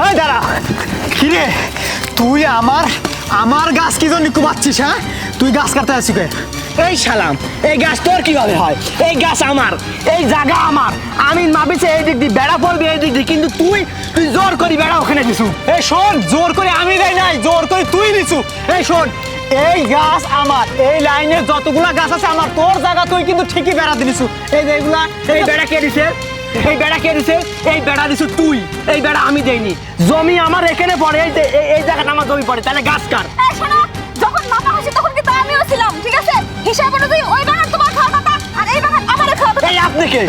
এই দাঁড়া, কিরে তুই আমার আমার গাছ কি জন্য কুবাচ্ছিস? হ্যাঁ, তুই গাছ কাটতে আসছিস কে? এই শালাম, এই গাছ তোর কিভাবে হয়? এই গাছ আমার, এই জায়গা আমার। আমি ভাবিছি এই দিক দিয়ে বেড়া পড়বি, এই দিক দিয়ে, কিন্তু তুই জোর করি বেড়া ওখানে দিছু। এই শোন, জোর করে আমি দেই নাই, জোর করে তুই দিছু। এই শোন, এই গাছ আমার, এই লাইনে যতগুলা গাছ আছে আমার, তোর জায়গা তুই কিন্তু ঠিকই বেড়া দিছু। এই যে এইগুলা, এই বেড়া কে দিছে? এই বেড়া কে দিছে? এই বেড়া দিছু তুই, এই বেড়া আমি দেইনি। জমি আমার এখানে পড়ে, এই জায়গাটা আমার জমি পড়ে, তাহলে গাছ কার? এই শোনো, যখন মাপা হয়েছে তখন কিন্তু আমিও ছিলাম, ঠিক আছে? হিসাব অনুযায়ী ওই বাগান তোমার খাওয়া কথা, আর এই বাগান আমারও খাওয়া কথা। এই আপনি কে?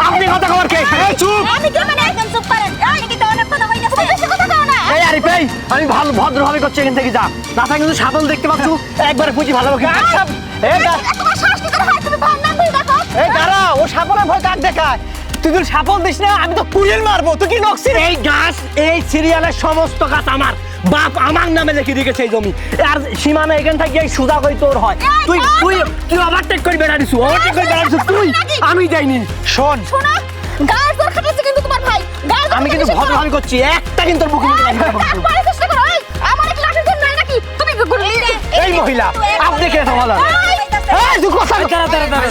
আপনি কথা কবার কে? এই চুপ! আমি কে মানে? একদম চুপ করেন। এই কি অনেক কথা হই না, বেশি কথা কও না। এই আরিফ, এই আমি ভালো ভদ্রভাবে করছি, এখান থেকে যা। না থাকে কিন্তু সাদল দেখতে পাচ্ছ, একবারে পুঁজি ভালো করে। তোমার শ্বাস কি করে হয়? তুমি ভান্ডার দিয়ে দেখো। এই দাঁড়া, ও সাপনের ভয় কাক দেখায়? তুই যদি সাপল দিস না, আমি তো কুইল মারবো। তুই কি নকশি? এই গাছ, এই সিরিয়ালের সমস্ত গাছ আমার বাপ আমার নামে লিখে রেখেছে এই জমি। আর সীমানা এখান থেকে এই সুজা করে তোর হয়। তুই তুই তুই ওভারটেক করে বেড়া দিছু, ওভারটেক করে বেড়া দিছু তুই, আমি যাইনি। শোন, শোনো, গায়ের জোর খাটাচ্ছে কিন্তু তোমার ভাই। গায়ের জোর আমি কিন্তু খাটাচ্ছে ভদ্রভাবে করছি, একটা কিন্তু তোর মুখে মুখে লাগবে না। একবারে চেষ্টা করো। এই আমার এক লাঠি জন্য নাকি তুমি গুলি? এই মহিলা, আপনি কে বলেন? এই তুই কথা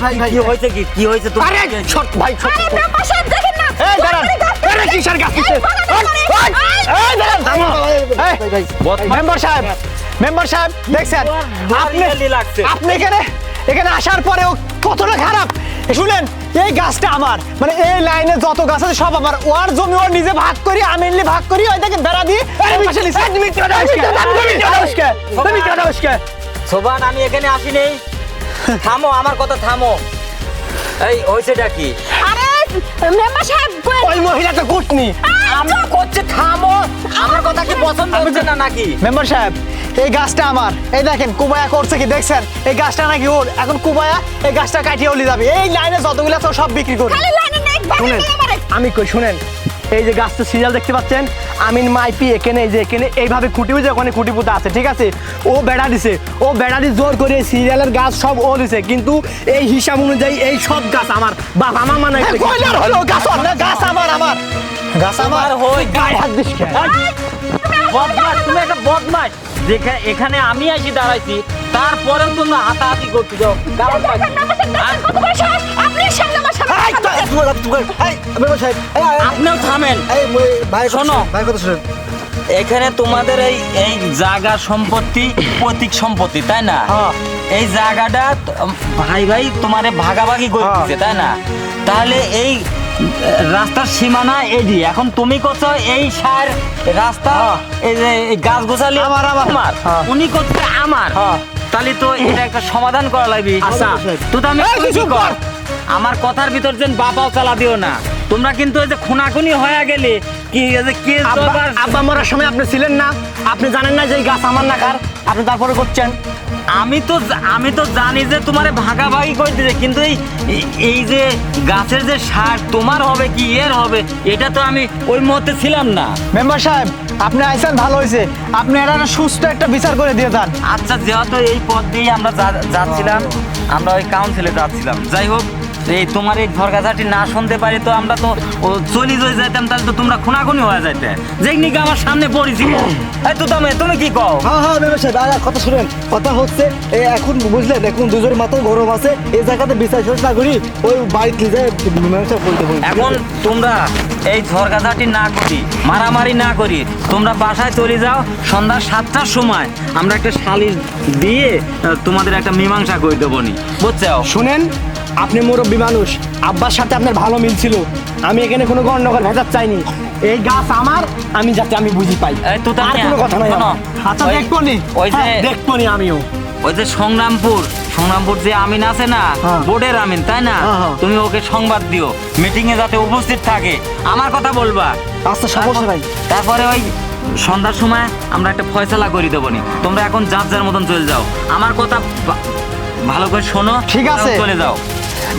ভাই কি হয়েছে? কি হয়েছে তোমার? আরে ছোট ভাই, ছোট। আরে ব্রহ্মা সাহেব দেখেন না। এই দাঁড়ান, আরে কিসের গাছ কিসের? এই দাঁড়ান, থামো। মেম্বার সাহেব, মেম্বার সাহেব দেখছেন আপনি, আপনি এখানে আসার পরে ও কতটা খারাপ। শুনেন, এই গাছটা আমার, মানে এই লাইনে যত গাছ আছে সব আমার। ওর জমি ও নিজে ভাগ করি, আমি এমনি ভাগ করি। ওই দেখেন বেড়া দিয়ে সোবান, আমি এখানে আসি নেই। থামো, আমার কথা থামো। এই হয়েছেটা কি? আরে মেম্বার সাহেব কই? ওই মহিলা তো কুটনি। আমি করছে থামো, আমার কথা কি পছন্দ হচ্ছে না নাকি? মেম্বার সাহেব, এই গাছটা আমার। এই দেখেন কুবায়া করছে কি দেখছেন? এই গাছটা নাকি ওর। এখন কুবায়া এই গাছটা কাটিয়ে উলি যাবে। এই লাইনে যতগুলো আছে ও সব বিক্রি করবে। খালি লাইনে নেক শুনেন, বাগানে আমারে। আমি কই শুনেন, এই যে গাছটা সিরিয়াল দেখতে পাচ্ছেন, আমিন মাইপি এখানে, এই যে এখানে এইভাবে খুঁটি হয়েছে, ওখানে খুঁটি পুঁতা আছে, ঠিক আছে? ও বেড়া দিছে, ও বেড়া দিয়ে জোর করে সিরিয়ালের গাছ সব ও দিছে, কিন্তু এই হিসাব অনুযায়ী এই সব গাছ আমার বাপ আমার মানে কয়লার হলো গাছ ওর না, গাছ আমার, আমার গাছ আমার। হই গায়ে হাত দিস কেন? বদমাস, তুমি একটা বদমাস। যেখানে এখানে আমি আসি দাঁড়াইছি, তারপরেও তোমরা হাতাহাতি করতে যাও। কারণ কত বড় সাহস! আপনি সামনে আমার সামনে মেম্বার সাহেব, আপনিও থামেন। শোনো, এখানে তোমাদের এই এই জায়গা সম্পত্তি পৈতৃক সম্পত্তি, তাই না? এই জায়গাটা ভাই ভাই তোমারে ভাগাভাগি করে দিচ্ছে, তাই না? তাহলে এই রাস্তার সীমানা এডি, এখন তুমি করছো এই সার রাস্তা, এই যে গাছ গোছালি আমার। উনি করছে আমার। তাহলে তো এটা একটা সমাধান করা লাগবে। আচ্ছা, তো আমি কিছু কর। আমার কথার ভিতর যেন বাপাও চালা দিও না। তোমরা কিন্তু এই যে খুনাখুনি হয়ে গেলে কি এই যে কেস দরবার। আব্বা মরার সময় আপনি ছিলেন না? আপনি জানেন না যে এই গাছ আমার না কার? আপনি তারপরে করছেন। আমি তো জানি যে তোমারে ভাগাভাগি করে দিতে, কিন্তু এই যে গাছের যে সার তোমার হবে কি এর হবে, এটা তো আমি ওই মুহূর্তে ছিলাম না। মেম্বার সাহেব, আপনি আইসেন ভালো হয়েছে। আপনি এরা সুস্থ একটা বিচার করে দিয়ে যান। আচ্ছা, যেহেতু এই পথ দিয়ে আমরা যাচ্ছিলাম, আমরা ওই কাউন্সিলে যাচ্ছিলাম, যাই হোক, এই তোমার এই ঝরগাঝাটি না শুনতে পারি তো আমরা তো চলি যদি যাইতাম, তাহলে তো তোমরা খুনাখুনি হয়ে যাইতে। যেদিন আমার সামনে পড়েছিল। এই তো তুমি কি কও? হ্যাঁ হ্যাঁ মেম্বার সাহেব, আর কথা শুনেন। কথা হচ্ছে এখন বুঝলেন, এখন দুজনের মাথায় গরম আছে। এই জায়গাতে বিচার শেষ না করি ওই বাড়িতে যায় মেম্বার সাহেব বলতে বলি। এখন তোমরা এই ঝরগাঝাটি না করি, মারামারি না করি, তোমরা বাসায় চলে যাও। সন্ধ্যা 7টার সময় আমরা একটা সালিশ দিয়ে তোমাদের একটা মীমাংসা করে দেবো নি, বুঝছো? শুনেন, আপনি মুরব্বী মানুষ, আব্বার সাথে আপনার ভালো মিল ছিল। আমি এখানে কোনো গন্ডগোল ভেজাতে চাইনি। এই গাছ আমার, আমি যাতে আমি বুঝি পাই। এই তো আর কোনো কথা নাই। শোনো, আচ্ছা ওই- দেখবো নি। ওই যে দেখবো নি আমিও। ওই যে সংগ্রামপুর যে আমিন আছে না, বোর্ডের আমিন, তাই না? তুমি ওকে সংবাদ দিও, মিটিং এ যাতে উপস্থিত থাকে। আমার কথা বলবা। আচ্ছা, সমস্যা নাই। তারপরে ওই সন্ধ্যার সময় আমরা একটা ফয়সালা করে দেবো নি। তোমরা এখন যার যার মতন চলে যাও। আমার কথা ভালো করে শোনো। ঠিক আছে। চলে যাও।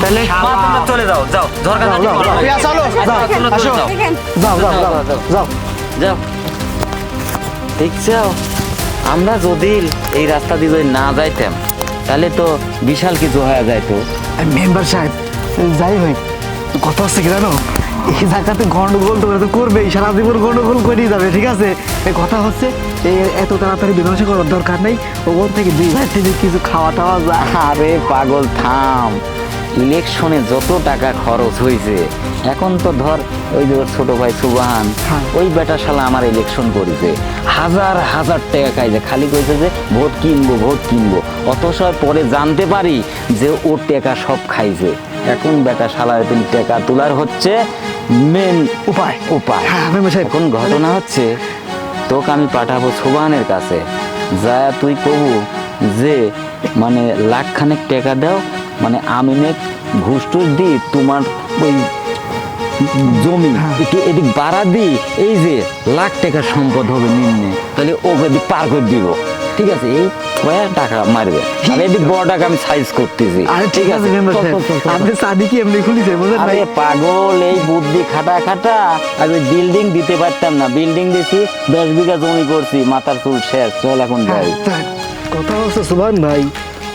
তাহলে তোমরা চলে যাও, যাও ঝরগাঝাটি করো। প্রিয়া, চলো। তোমরা চলে যাও। দেখেন যাও যাও যাও যাও। যাও। দেখছো, আমরা যদি এই রাস্তা দিয়ে যদি না যাইতাম, তাহলে তো বিশাল কিছু হয়ে যাইতো। মেম্বার সাহেব, যাই হোক, কথা হচ্ছে কি জানো, এই জায়গাতে গন্ডগোল তো করবেই, সারা জীবন গন্ডগোল করেই যাবে, ঠিক আছে? এই কথা হচ্ছে এত তাড়াতাড়ি মীমাংসা করার দরকার নেই, ওখান থেকে 2 ভাই থেকে কিছু খাওয়া টাওয়া যায়। আরে পাগল থাম, ইলেকশনে যত টাকা খরচ হয়েছে, এখন তো ধর ওই যে ওর ছোট ভাই সুবাহান, ওই বেটা শালা আমার ইলেকশন করেছে, হাজার হাজার টাকা খাইছে, খালি কইছে যে ভোট কিনবো, অথচ পরে জানতে পারি যে ওর টাকা সব খাইছে। এখন বেটা শালা তুমি টাকা তোলার হচ্ছে মেন উপায়। উপায় এখন ঘটনা হচ্ছে, তোকে আমি পাঠাবো সুবাহানের কাছে, যা তুই কবু যে মানে লাখখানেক টাকা দাও, মানে আমিনে ঘুষ টুস দি তোমার ওই জমি একটু এদিক বাড়া দি, এই যে লাখ টাকার সম্পদ হবে নিম্নে, তাহলে ওকে এদিক পার করে দিব, ঠিক আছে? এই কয়া টাকা মারবে, আর এদিক বড় টাকা আমি সাইজ করতেছি। আরে ঠিক আছে মেম্বার সাহেব, আপনি চাঁদি কি এমনি খুলিছে বুঝলেন ভাই? আরে পাগল, এই বুদ্ধি খাটা আমি বিল্ডিং দিতে পারতাম না, বিল্ডিং দিছি, 10 বিঘা জমি করছি, মাথার চুল শেষ, চল এখন যাই। কথা হচ্ছে সুবান ভাই,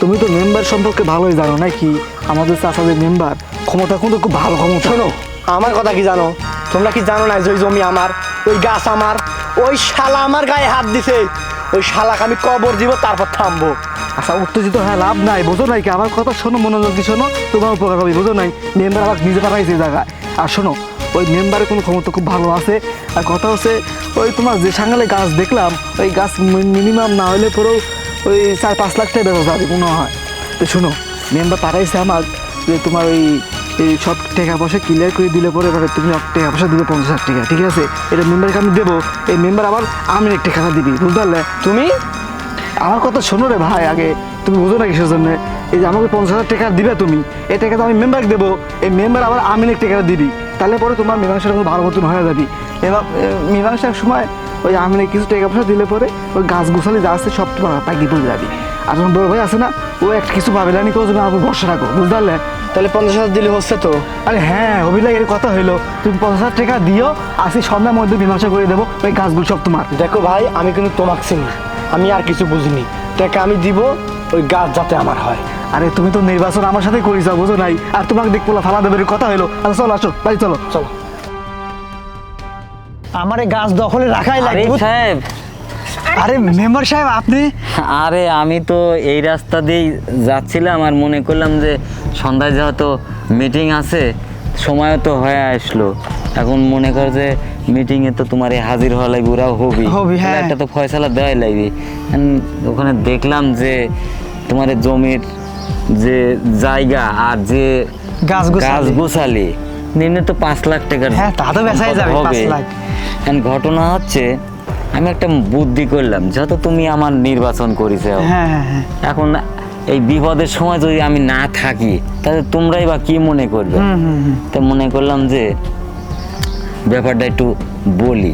তুমি তো মেম্বার সম্পর্কে ভালোই জানো নাকি? আমাদের চাচাদের মেম্বার ক্ষমতা কিন্তু খুব ভালো ক্ষমতা। শোনো, আমার কথা কি জানো? তোমরা কি জানো না যে ওই জমি আমার, ওই গাছ আমার, ওই শালা আমার গায়ে হাত দিছে, ওই শালাকে আমি কবর দিব, তারপর থামবো। আচ্ছা উত্তেজিত হ্যাঁ লাভ নাই, বোঝো নাই কি? আমার কথা শোনো, মনোযোগ দিয়ে শোনো, তোমার উপকার হবে, বোঝো নাই? মেম্বার আবার নিজে পাঠাইছে এই জায়গায়। আর শোনো, ওই মেম্বারের কোনো ক্ষমতা খুব ভালো আছে। আর কথা হচ্ছে, ওই তোমার যে সাঙ্গালে গাছ দেখলাম, ওই গাছ মিনিমাম না হলে পরেও ওই 4-5 লাখ টাকা ব্যবস্থা হবে মনে হয়। তো শোনো, মেম্বার পাঠাইছে আমার যে তোমার ওই এই সব টাকা পয়সা ক্লিয়ার করে দিলে পরে এবারে তুমি টাকা পয়সা দিবে 50,000 টাকা, ঠিক আছে? এটা মেম্বারকে আমি দেবো, এই মেম্বার আবার আমি একটা টাকা দিবি, বুঝতে পারলে? তুমি আমার কথা শোনো রে ভাই, আগে তুমি বুঝো না কিসের জন্য? এই যে আমাকে 50,000 টাকা দিবে তুমি, এই টাকা তো আমি মেম্বারকে দেবো, এই মেম্বার আবার আমি এক টাকা দিবি, তাহলে পরে তোমার মীমাংসাটা খুব ভালো মতন হয়ে যাবি। এবার মীমাংসার সময় ওই আমি কিছু টাকা পয়সা দিলে পরে ওই গাছ গুছালি যা আছে সব তোমার পাকি পড়ে যাবি। আর যখন বড় ভাই আছে না, ও একটা কিছু পাবে না, কেউ তুমি আমাকে ভরসা রাখো, বুঝতে পারলে? তাহলে 50,000 দিলে হচ্ছে তো? আরে হ্যাঁ, অভিলাগ এর কথা হইলো, তুমি 50,000 টাকা দিও, আসি সন্ধ্যার মধ্যে মীমাংসা করে দেবো, ওই গাছগুলো সব তোমার। দেখো ভাই, আমি কিন্তু তোমাকে চিনি, আমি আর কিছু বুঝিনি, টাকা আমি দিব, ওই গাছ যাতে আমার হয়। আরে তুমি তো নির্বাচন আমার সাথে করিস, বুঝো নাই? আর তোমাকে দেখ পোলা ফালা দেবের কথা হইলো। আচ্ছা চলো, আসো ভাই, চলো। আমার এই গাছ দখলে রাখাই আরে লাগবে। সাহেব, আরে মেম্বার সাহেব আপনি, আরে আমি তো এই রাস্তা দিয়েই যাচ্ছিলাম, আর মনে করলাম যে সন্ধ্যায় যেহেতু মিটিং আছে, সময়ও তো হয়ে আসলো, এখন মনে কর যে মিটিংয়ে তো তোমার এই হাজির হওয়া লাগবে, ওরাও হবি, হ্যাঁ। একটা তো ফয়সালা দেওয়াই লাগবে। ওখানে দেখলাম যে তোমার এই জমির যে জায়গা আর যে গাছ গোছালি নিম্নে তো 5 লাখ টাকার হ্যাঁ, তা তো বেচাই যাবে, সম্পদ 5 হবে। লাখ। এখন ঘটনা হচ্ছে, আমি একটা বুদ্ধি করলাম, যেহেতু তুমি আমার নির্বাচন করেছো, হ্যাঁ হ্যাঁ হ্যাঁ, এখন এই বিপদের সময় যদি আমি না থাকি, তাহলে তোমরাই বা কি মনে করবে? তো মনে করলাম যে ব্যাপারটা একটু বলি,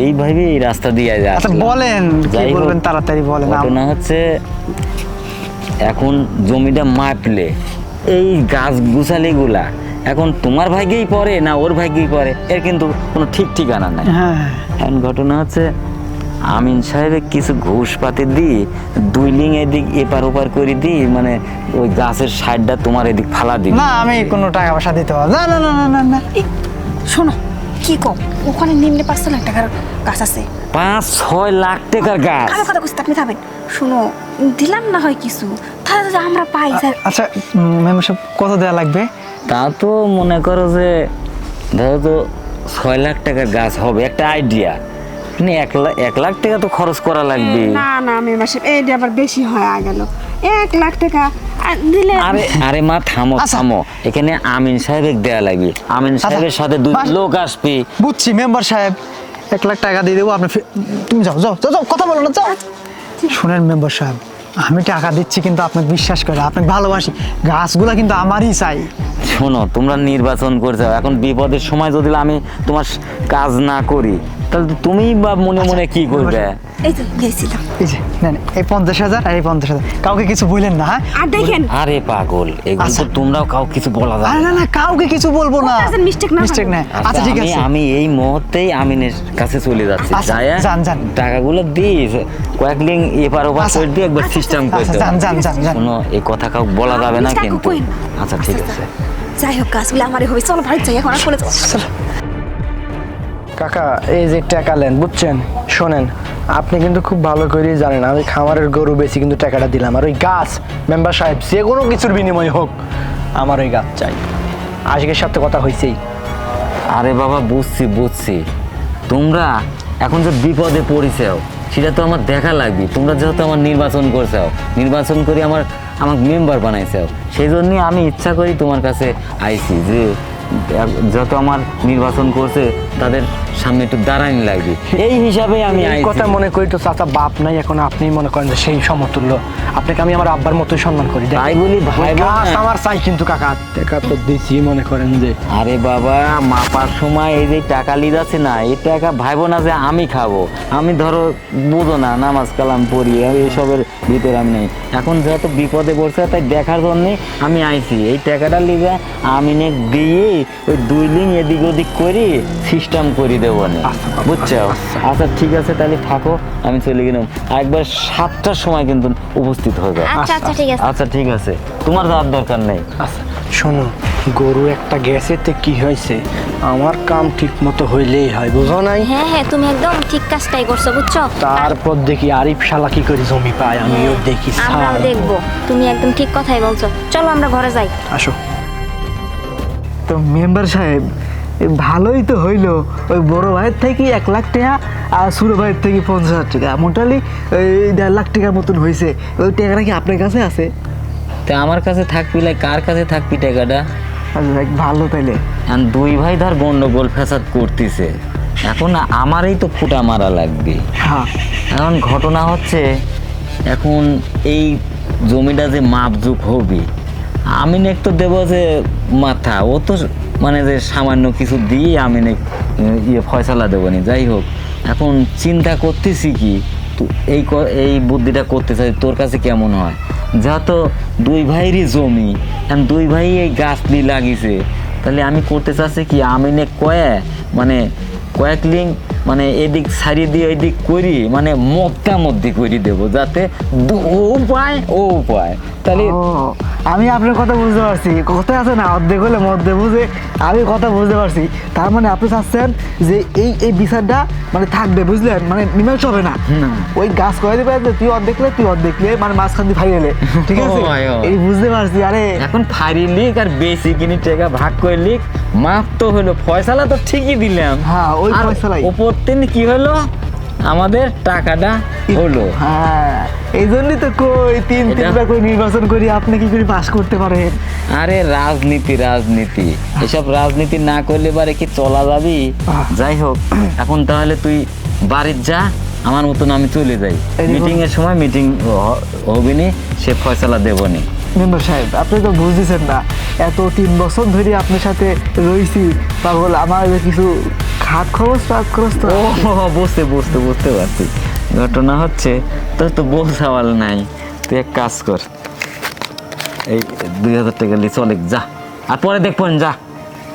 এইভাবে এই রাস্তা দিয়ে আচ্ছা বলেন, কি যাই হোক, বলবেন তাড়াতাড়ি বলেন। ঘটনা হচ্ছে, এখন জমিটা মাপলে এই গাছ গুছালিগুলা এখন তোমার ভাগ্যেই পড়ে না ওর ভাগ্যেই পড়ে, এর কিন্তু কোনো ঠিক ঠিকানা নাই। হ্যাঁ, এখন ঘটনা হচ্ছে, আমিন সাহেবের কিছু ঘুষ পাতি দিই, 2 লিং এদিক এপার ওপার করে দিই, মানে ওই গাছের সাইডটা তোমার এদিক ফালা দিই। না আমি কোনো টাকা পয়সা দিতে পারবো না, না না না না না। শোনো, কি কম, ওখানে নিম্নে 5 লাখ টাকার গাছ আছে। 5-6 লাখ টাকার গাছ? আমার কথা বুঝতে আপনি থাকবেন। শোনো, দিলাম না হয় কিছু, তাহলে যদি আমরা পাই স্যার। আচ্ছা মেম্বার সাহেব কত দেওয়া লাগবে? তা তো মনে করো যে ধরো তো 6 লাখ টাকার গাছ হবে, একটা আইডিয়া, মানে 1 লাখ টাকা তো খরচ করা লাগবে। না না মেম্বার সাহেব, এইটা আবার বেশি হয় গেল। 1 লাখ টাকা দিলে। আরে মা থামো আচ্ছা। থামো, এখানে আমিন সাহেবের দেয়া লাগবে, আমিন সাহেবের সাথে 2 লোক আসবে। বুঝছি মেম্বার সাহেব, 1 লাখ টাকা দিয়ে দেবো, আপনি তুমি যাও যাও যাও যাও, কথা বলো না, যাও। শুনেন মেম্বার সাহেব, আমি টাকা দিচ্ছি কিন্তু আপনাকে বিশ্বাস করে, আপনাকে ভালোবাসি, গাছগুলা কিন্তু আমারই চাই। শোনো, তোমরা নির্বাচন করছো, এখন বিপদের সময় যদি আমি তোমার কাজ না করি, তাহলে তো তুমিই বা মনে মনে কি করবে? এই তো গেছিলাম। এই যে নেন, এই 50,000 আর এই 50,000, কাউকে কিছু বললেন না, হ্যাঁ? আর দেখেন, আরে পাগল, এগুলো আচ্ছা। তো তোমরাও কাউ কিছু বলা যাবে আরে না না। না, কাউকে কিছু বলবো না, মিস্টেক না মিস্টেক না। আচ্ছা ঠিক আছে, আমি এই মুহূর্তেই আমিনের কাছে চলে যাচ্ছি, আচ্ছা, যাই যান, যান। টাকাগুলো দিই, কয়েক লিং এপার ওপার আচ্ছা, করে দিয়ে একবার সিস্টেম আচ্ছা করতে যান যান যান যান। শোনো, এই কথা কাউ বলা যাবে না মিস্টার কিন্তু। কুকুইন। আচ্ছা ঠিক আছে। যাই হোক গাছগুলো আমারই হবে, চলো বাড়ি যাই এখন, আর চলে যাবো। কাকা এই যে টাকা নেন বুঝছেন, শোনেন আপনি কিন্তু খুব ভালো করেই জানেন আমি খামারের গরু বেশি কিন্তু টাকাটা দিলাম, আর ওই গাছ মেম্বার সাহেব যে কোনো কিছুর বিনিময় হোক আমার ওই গাছ চাই। আজকের সাথে কথা হয়েছেই। আরে বাবা বুঝছি তোমরা এখন যে বিপদে পড়েছেও সেটা তো আমার দেখা লাগবে। তোমরা যেহেতু আমার নির্বাচন করে আমার মেম্বার বানাইছেও, সেই জন্যই আমি ইচ্ছা করি তোমার কাছে আইছি যে যত আমার নির্বাচন করছে তাদের সামনে একটু দাঁড়ানি লাগবে, এই হিসাবে আমি এই আইছি। কথা মনে করি তো চাচা বাপ নাই এখন, আপনি মনে করেন যে সেই সমতুল্য, আপনাকে আমি আমার আব্বার মতোই সম্মান করি। তাই বলি ভাই বোন গাছ না। আমার চাই কিন্তু কাকা, টাকা তো দিচ্ছি মনে করেন যে। আরে বাবা মাপার সময় এই যে টাকা লিদ আছে না, এই টাকা ভাইবো না যে আমি খাবো। আমি ধরো বুঝো না নামাজ কালাম পড়ি, এইসবের ভিতরে আমি নেই। এখন যেহেতু বিপদে পড়ছে তাই দেখার জন্যে আমি আইছি। এই টাকাটা লিগে আমি দিয়ে ওই 2 লিং এদিক ওদিক করি সিস্টেম করে দেবো না, বুঝছো? আচ্ছা ঠিক আছে তাহলে থাকো, আমি চলে গেলাম। একবার 7টার সময় কিন্তু উপস্থিত হয়ে যাও। আচ্ছা আচ্ছা ঠিক আছে। আচ্ছা ঠিক আছে, তোমার যাওয়ার দরকার নেই। আচ্ছা শোনো, গরু একটা গেছেতে কি হয়েছে, আমার কাম ঠিক মতো হইলেই হয়, বুঝো নাই? হ্যাঁ হ্যাঁ, তুমি একদম ঠিক কাজটাই করছো, বুঝছো? তারপর দেখি আরিফ শালা কি করে জমি পায়, আমিও দেখি। আমরাও স্যার, দেখবো, তুমি একদম ঠিক কথাই বলছো। চলো আমরা ঘরে যাই। আসো। তো মেম্বার সাহেব ভালোই তো হইলো, ওই বড় ভাইয়ের থেকে 1 লাখ টাকা আর ছোট ভাইয়ের থেকে 50,000 টাকা, মোটালি ওই 1.5 লাখ টাকার মতন হয়েছে। ওই টাকাটা কি আপনার কাছে আছে? তা আমার কাছে থাকবি কার কাছে থাকবি টাকাটা? ভালো তাইলে। এখন 2 ভাই ধর গন্ডগোল ফ্যাসাদ করতেছে, এখন আমারই তো ফুটা মারা লাগবে। হ্যাঁ এখন ঘটনা হচ্ছে, এখন এই জমিটা যে মাপজুক হবে, আমি তো দেবো যে মাথা, ও তো মানে যে সামান্য কিছু দিয়ে আমি ফয়সালা দেবো নি। যাই হোক, এখন চিন্তা করতেছি কি এই বুদ্ধিটা করতে চাই, তোর কাছে কেমন হয়? যেহেতু 2 ভাইয়েরই জমি, এখন 2 ভাই এই গাছ নিয়ে লাগিয়েছে, তাহলে আমি করতে চাচ্ছি কি আমি কয়েক লিঙ্ক মানে এদিক সারিয়ে দিয়ে এদিক করি, মানে মধ্যে করে দেবো, যাতে ও পায় ও পায়। তাহলে ও, আমি আপনার কথা বুঝতে পারছি, কথা আছে না অর্ধেক হলে মধ্যে বুঝে, আমি কথা বুঝতে পারছি। তার মানে আপনি চাচ্ছেন যে এই বিচারটা মানে থাকবে, বুঝলেন? মানে মীমাংস হবে না, ওই গাছ করে দেবে, তুই অর্ধেক লে তুই অর্ধেক লে, মানে মাঝখান দিয়ে ফাইলে, ঠিক আছে? এই বুঝতে পারছি। আরে এখন ফাড়ি লিখ আর বেশি কিনি টাকা ভাগ করে লিখ, মাপ তো হলো, ফয়সালা তো ঠিকই দিলাম। হ্যাঁ, ওই আর ফয়সালাই। ওপর দিন কি হলো, আমাদের টাকাটা হলো। হ্যাঁ, এই জন্যই তো কই তিনবার করে নির্বাচন করি, আপনি কি করে পাস করতে পারেন? আরে রাজনীতি এসব রাজনীতি না করলে বারে কি চলা যাবি? যাই হোক, এখন তাহলে তুই বাড়ির যা, আমার মতন আমি চলে যাই। মিটিং এর সময় মিটিং হবে নি, সে ফয়সালা দেবো নি। মেম্বার সাহেব আপনি তো বুঝতেছেন না, এত 3 বছর ধরে আপনার সাথে রয়েছি, পাগল আমার কিছু খাত খরচ তো ও বুঝতে পারছি। ঘটনা হচ্ছে তোর তো বউ সওয়াল নাই, তুই এক কাজ কর, এই 2000 টাকা নিয়ে চলে যা, আর পরে দেখবেন, যা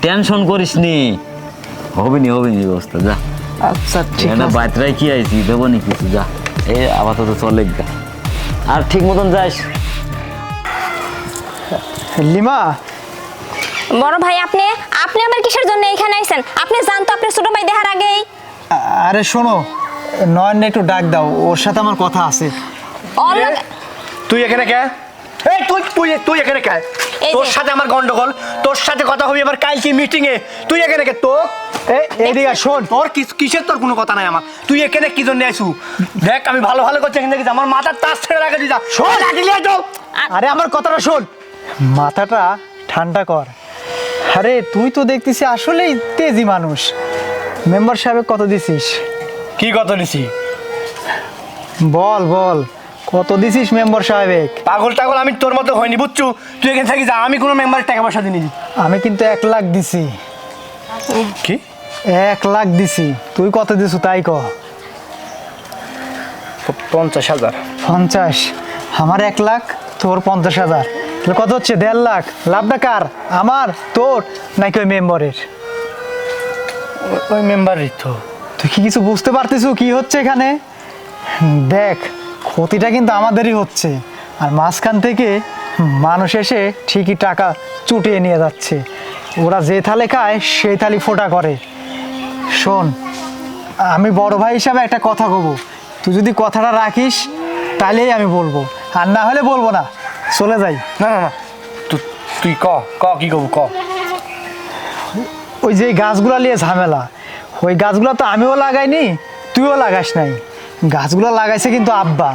টেনশন করিস নি, হবে নি ব্যবস্থা, যা। আচ্ছা ঠিক না আছে। বাতরাই কি আইছি দেবো নি কিছু, যা। এই আপাতত চলে যা, আর ঠিক মতন যাস। লিমা, বড় ভাই আপনি আমার কিসের জন্য এখানে আইছেন? আপনি জানতো আপনার ছোট ভাই দেখার আগেই। আরে শোনো, নয়ন একটু ডাক দাও, ওর সাথে আমার কথা আছে। ওর লগে- তুই এখানে কে? এই তুই এখানে কে? এই তোর যে- সাথে আমার গন্ডগোল, তোর সাথে কথা হবে আবার কালকে মিটিং এ, তুই এখানে কে? তো এইদিকে শোন, তোর কিসের তোর কোনো কথা নাই আমার, তুই এখানে কি জন্য আইছু? দেখ আমি ভালো করছি এখানে, দেখি আমার মাথার তাস ছেড়ে রাখে দিই, যা শোন লাগিলে তো। আরে আমার কথাটা শোন, মাথাটা ঠান্ডা কর। আরে তুই তো দেখতেছি আসলেই তেজি মানুষ। মেম্বার সাহেব কত দিছিস? কি কথা নিছি? বল কত দিছিস মেম্বার সাহেব? পাগল আমি তোর মতো হয়নি, বুঝছু? তুই এখানে থাকি যা, আমি কোনো মেম্বারের টাকা পয়সা দিনি। আমি কিন্তু 1 লাখ দিছি। কি? 1 লাখ দিছি, তুই কত দিছু তাই ক। 50,000। 50? আমার 1 লাখ, তোর 50,000, তাহলে কত হচ্ছে? 1.5 লাখ। লাভটা কার, আমার, তোর, নাকি ওই মেম্বারের? ওই মেম্বারই তো। তুই কি কিছু বুঝতে পারতেছ কি হচ্ছে এখানে? দেখ, ক্ষতিটা কিন্তু আমাদেরই হচ্ছে, আর মাঝখান থেকে মানুষ এসে ঠিকই টাকা চুটিয়ে নিয়ে যাচ্ছে, ওরা যে থালে খায় সেই থালি ফোঁটা করে। শোন, আমি বড় ভাই হিসাবে একটা কথা কব, তুই যদি কথাটা রাখিস তাহলেই আমি বলবো, আর না হলে বলবো না, চলে যাই। না না না, তুই ক কি করবো ক। ওই যে গাছগুলো নিয়ে ঝামেলা, ওই গাছগুলো তো আমিও লাগাইনি, তুইও লাগাস নাই, গাছগুলো লাগাইছে কিন্তু আব্বা।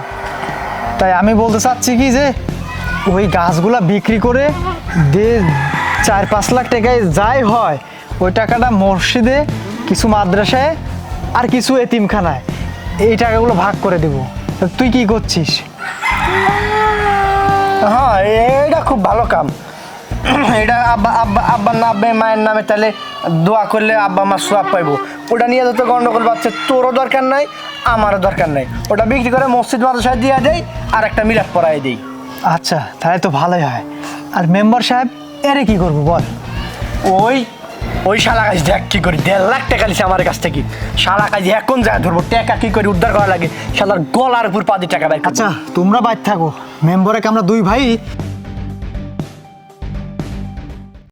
তাই আমি বলতে চাচ্ছি কি যে ওই গাছগুলো বিক্রি করে 4-5 লাখ টাকায় যাই হয়, ওই টাকাটা মসজিদে, কিছু মাদ্রাসায়, আর কিছু এতিমখানায় এই টাকাগুলো ভাগ করে দেব। তুই কি করছিস? হ্যাঁ, এটা খুব ভালো কাম। এটা আব্বার নামে, মায়ের নামে, তাহলে দোয়া করলে আব্বা মা সোয়াব পাইবো। ওটা নিয়ে যত গন্ডগোল বাচ্চা, তোরও দরকার নাই, আমারও দরকার নাই। ওটা বিক্রি করে মসজিদ মাদ্রাসায় দিয়ে দেই, আর একটা মিলাদ পড়াই দেই। আচ্ছা, তাহলে তো ভালোই হয়। আর মেম্বার সাহেব, এরে কি করবো বল? ওই শালা কাজ দেখ কি করি, 1.5 লাখ টাকা লিছে আমার কাছ থেকে। শালা কাজ এখন যায় ধরবো, টাকা কি করে উদ্ধার করা লাগে, শালার গলার উপর পা দিয়ে টাকা বাইর করবো। আচ্ছা, তোমরা বাইর থাকো, মেম্বারে আমরা 2 ভাই